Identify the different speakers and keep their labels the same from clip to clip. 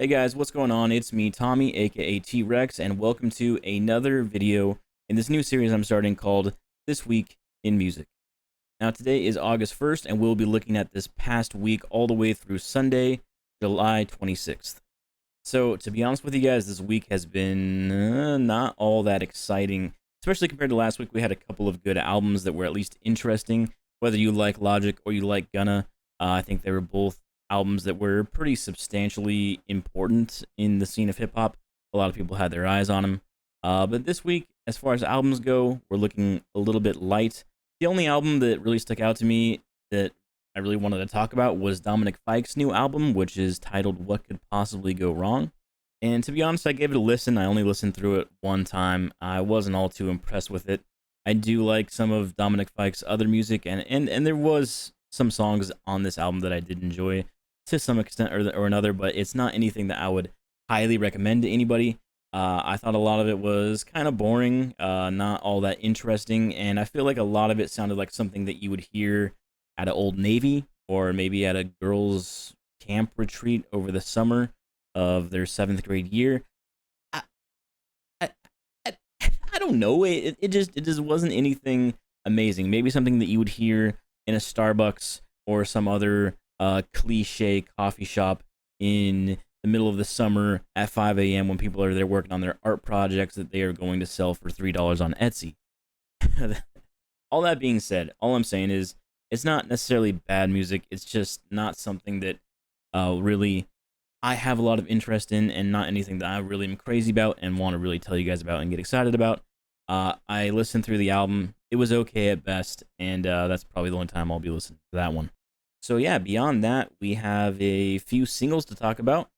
Speaker 1: Hey guys, what's going on? It's me, Tommy, aka T-Rex, and welcome to another video in this new series I'm starting called This Week in Music. Now, today is August 1st, and we'll be looking at this past week all the way through Sunday, July 26th. So, to be honest with you guys, this week has been not all that exciting, especially compared to last week. We had a couple of good albums that were at least interesting. Whether you like Logic or you like Gunna, I think they were both albums that were pretty substantially important in the scene of hip hop. A lot of people had their eyes on them. But this week, as far as albums go, we're looking a little bit light. The only album that really stuck out to me that I really wanted to talk about was Dominic Fike's new album, which is titled What Could Possibly Go Wrong. And to be honest, I gave it a listen. I only listened through it one time. I wasn't all too impressed with it. I do like some of Dominic Fike's other music, and there was some songs on this album that I did enjoy to some extent or another, but it's not anything that I would highly recommend to anybody. I thought a lot of it was kind of boring, not all that interesting, and I feel like a lot of it sounded like something that you would hear at an Old Navy or maybe at a girls' camp retreat over the summer of their 7th grade year. I, I, I, I don't know. It just wasn't anything amazing. Maybe something that you would hear in a Starbucks or some other cliche coffee shop in the middle of the summer at 5 a.m. when people are there working on their art projects that they are going to sell for $3 on Etsy. All that being said, all I'm saying is it's not necessarily bad music. It's just not something that really I have a lot of interest in, and not anything that I really am crazy about and want to really tell you guys about and get excited about. I listened through the album. It was okay at best, and that's probably the only time I'll be listening to that one. So yeah, beyond that, we have a few singles to talk about.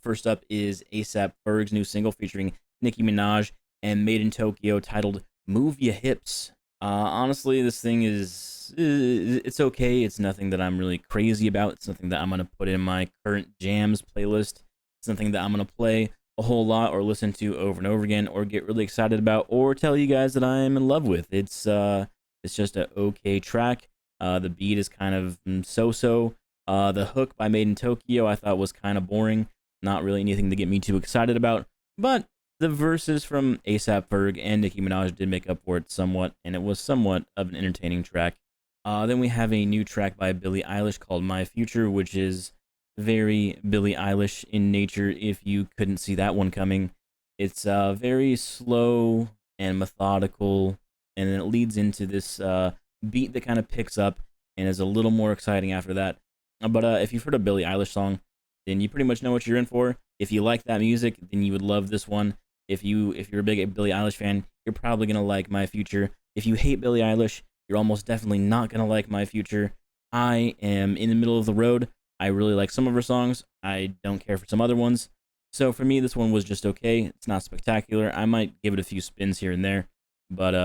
Speaker 1: First up is ASAP Berg's new single featuring Nicki Minaj and Made in Tokyo titled Move Ya Hips. Honestly, this thing it's okay. It's nothing that I'm really crazy about. It's nothing that I'm going to put in my current jams playlist. It's nothing that I'm going to play a whole lot or listen to over and over again or get really excited about or tell you guys that I'm in love with. It's just a okay track. The beat is kind of so-so. The hook by Made in Tokyo I thought was kind of boring. Not really anything to get me too excited about. But the verses from ASAP Ferg and Nicki Minaj did make up for it somewhat, and it was somewhat of an entertaining track. Then we have a new track by Billie Eilish called My Future, which is very Billie Eilish in nature if you couldn't see that one coming. It's very slow and methodical, and then it leads into this beat that kind of picks up and is a little more exciting after that. But if you've heard a Billie Eilish song, then you pretty much know what you're in for. If you like that music, then you would love this one. If you're a big Billie Eilish fan, you're probably gonna like My Future. If you hate Billie Eilish, you're almost definitely not gonna like My Future. I am in the middle of the road. I really like some of her songs. I don't care for some other ones. So for me, this one was just okay. It's not spectacular. I might give it a few spins here and there. But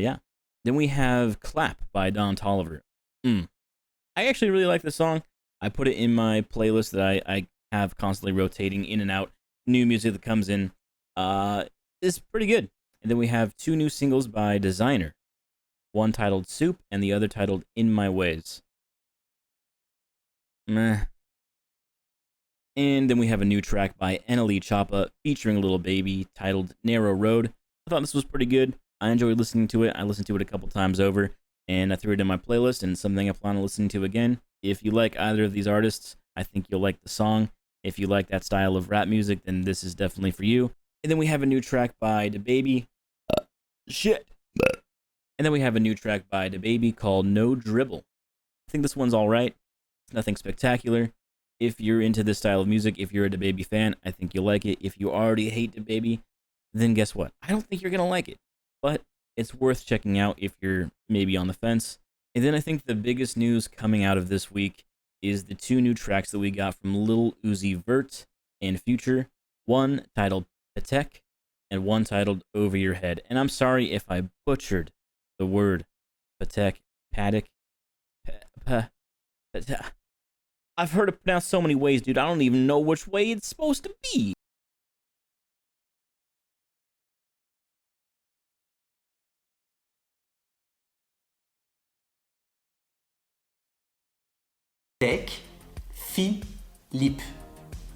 Speaker 1: yeah. Then we have Clap by Don Toliver. I actually really like this song. I put it in my playlist that I have constantly rotating in and out. New music that comes in. It's pretty good. And then we have two new singles by Designer. One titled Soup and the other titled In My Ways. Meh. And then we have a new track by NLE Choppa featuring Lil Baby titled Narrow Road. I thought this was pretty good. I enjoyed listening to it. I listened to it a couple times over, and I threw it in my playlist, and something I plan on listening to again. If you like either of these artists, I think you'll like the song. If you like that style of rap music, then this is definitely for you. And then we have a new track by DaBaby. Shit. And then we have a new track by DaBaby called No Dribble. I think this one's alright. It's nothing spectacular. If you're into this style of music, if you're a DaBaby fan, I think you'll like it. If you already hate DaBaby, then guess what? I don't think you're going to like it. But it's worth checking out if you're maybe on the fence. And then I think the biggest news coming out of this week is the two new tracks that we got from Lil Uzi Vert and Future. One titled Patek and one titled Over Your Head. And I'm sorry if I butchered the word Patek, Paddock. I've heard it pronounced so many ways, dude. I don't even know which way it's supposed to be.
Speaker 2: Tech, Philippe.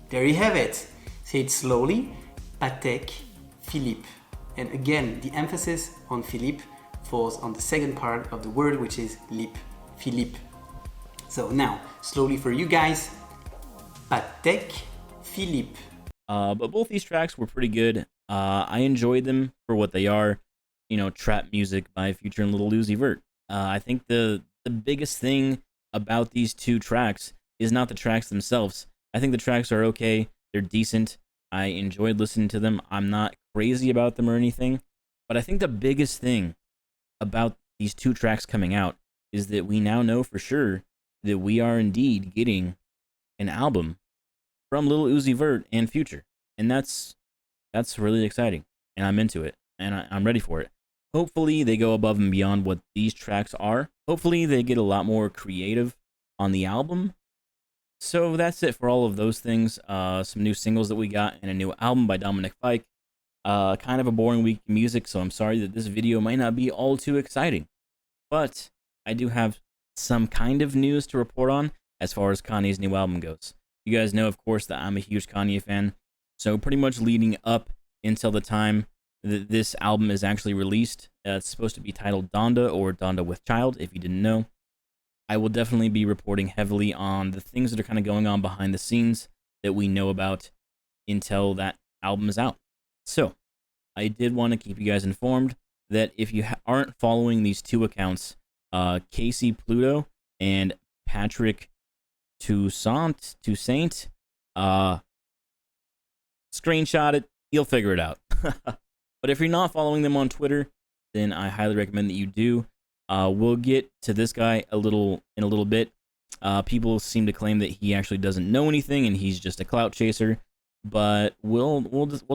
Speaker 2: There you have it. Say it slowly. Patek Philippe. And again, the emphasis on Philippe falls on the second part of the word, which is lip. Philippe. So now, slowly for you guys. Patek Philippe.
Speaker 1: But both these tracks were pretty good. I enjoyed them for what they are. You know, trap music by Future and Lil Uzi Vert. I think the biggest thing about these two tracks is not the tracks themselves. I think the tracks are okay. They're decent. I enjoyed listening to them. I'm not crazy about them or anything. But I think the biggest thing about these two tracks coming out is that we now know for sure that we are indeed getting an album from Lil Uzi Vert and Future. And that's really exciting. And I'm into it. And I'm ready for it. Hopefully they go above and beyond what these tracks are. Hopefully they get a lot more creative on the album. So that's it for all of those things. Some new singles that we got and a new album by Dominic Fike. Kind of a boring week in music, so I'm sorry that this video might not be all too exciting. But I do have some kind of news to report on as far as Kanye's new album goes. You guys know, of course, that I'm a huge Kanye fan. So pretty much leading up until the time that this album is actually released, it's supposed to be titled Donda or Donda with Child, if you didn't know. I will definitely be reporting heavily on the things that are kind of going on behind the scenes that we know about until that album is out. So, I did want to keep you guys informed that if you aren't following these two accounts, Casey Pluto and Patrick Toussaint, screenshot it, you'll figure it out. But if you're not following them on Twitter, then I highly recommend that you do. We'll get to this guy in a little bit. People seem to claim that he actually doesn't know anything and he's just a clout chaser. But we'll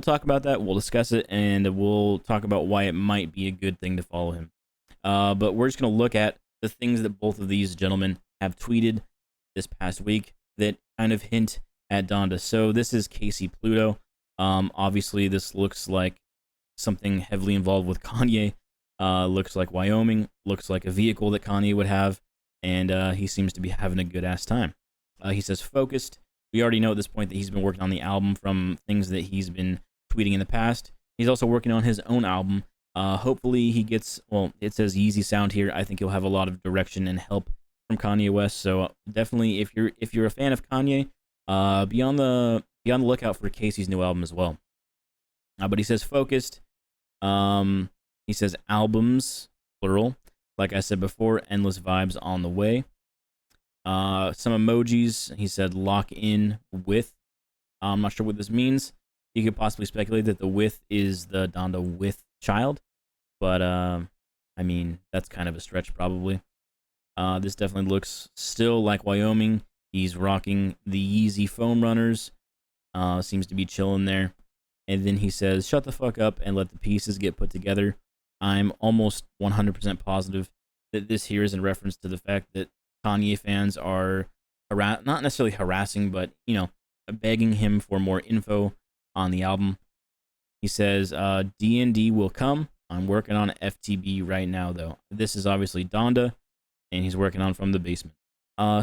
Speaker 1: talk about that. We'll discuss it and we'll talk about why it might be a good thing to follow him. But we're just gonna look at the things that both of these gentlemen have tweeted this past week that kind of hint at Donda. So this is Casey Pluto. Obviously this looks like something heavily involved with Kanye. Looks like Wyoming. Looks like a vehicle that Kanye would have. And he seems to be having a good-ass time. He says, focused. We already know at this point that he's been working on the album from things that he's been tweeting in the past. He's also working on his own album. Hopefully he gets, well, it says Yeezy Sound here. I think he'll have a lot of direction and help from Kanye West. So definitely, if you're a fan of Kanye, be on the lookout for Casey's new album as well. But he says focused. He says albums, plural. Like I said before, endless vibes on the way. Some emojis. He said lock in with. I'm not sure what this means. You could possibly speculate that the with is the Donda with child. But, I mean, that's kind of a stretch probably. This definitely looks still like Wyoming. He's rocking the Yeezy foam runners. Seems to be chilling there. And then he says, shut the fuck up and let the pieces get put together. I'm almost 100% positive that this here is in reference to the fact that Kanye fans are not necessarily harassing, but, you know, begging him for more info on the album. He says, D&D will come. I'm working on FTB right now, though. This is obviously Donda, and he's working on From the Basement.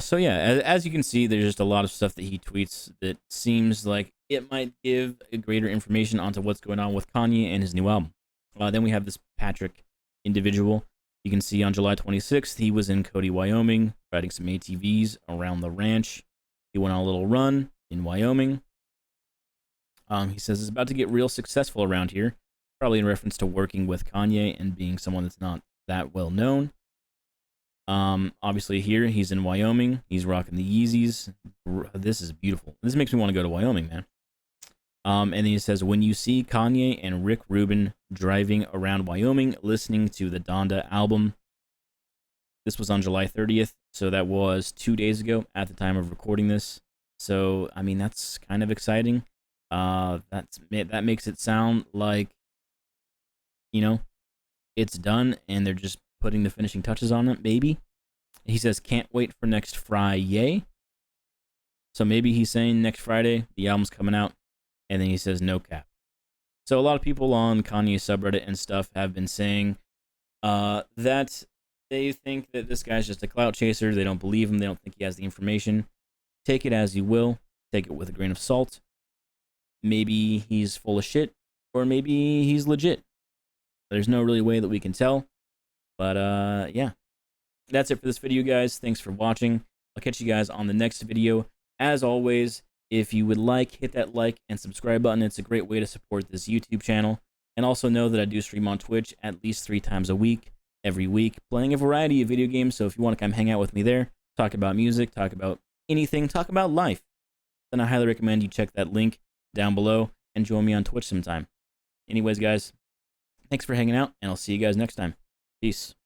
Speaker 1: So yeah, as you can see, there's just a lot of stuff that he tweets that seems like it might give a greater information onto what's going on with Kanye and his new album. Then we have this Patrick individual. You can see on July 26th, he was in Cody, Wyoming, riding some ATVs around the ranch. He went on a little run in Wyoming. He says it's about to get real successful around here, probably in reference to working with Kanye and being someone that's not that well known. Obviously here, he's in Wyoming. He's rocking the Yeezys. This is beautiful. This makes me want to go to Wyoming, man. And then he says, when you see Kanye and Rick Rubin driving around Wyoming, listening to the Donda album. This was on July 30th, so that was 2 days ago at the time of recording this. So, I mean, that's kind of exciting. That makes it sound like, you know, it's done and they're just putting the finishing touches on it, maybe. He says, can't wait for next Friday. So maybe he's saying next Friday, the album's coming out. And then he says, no cap. So a lot of people on Kanye's subreddit and stuff have been saying that they think that this guy's just a clout chaser. They don't believe him. They don't think he has the information. Take it as you will. Take it with a grain of salt. maybe he's full of shit, or maybe he's legit. There's no really way that we can tell. But yeah, that's it for this video, guys. Thanks for watching. I'll catch you guys on the next video. As always, if you would like, hit that like and subscribe button. It's a great way to support this YouTube channel. And also know that I do stream on Twitch at least 3 times a week, every week, playing a variety of video games. So if you want to come hang out with me there, talk about music, talk about anything, talk about life, then I highly recommend you check that link down below and join me on Twitch sometime. Anyways, guys, thanks for hanging out, and I'll see you guys next time. Peace.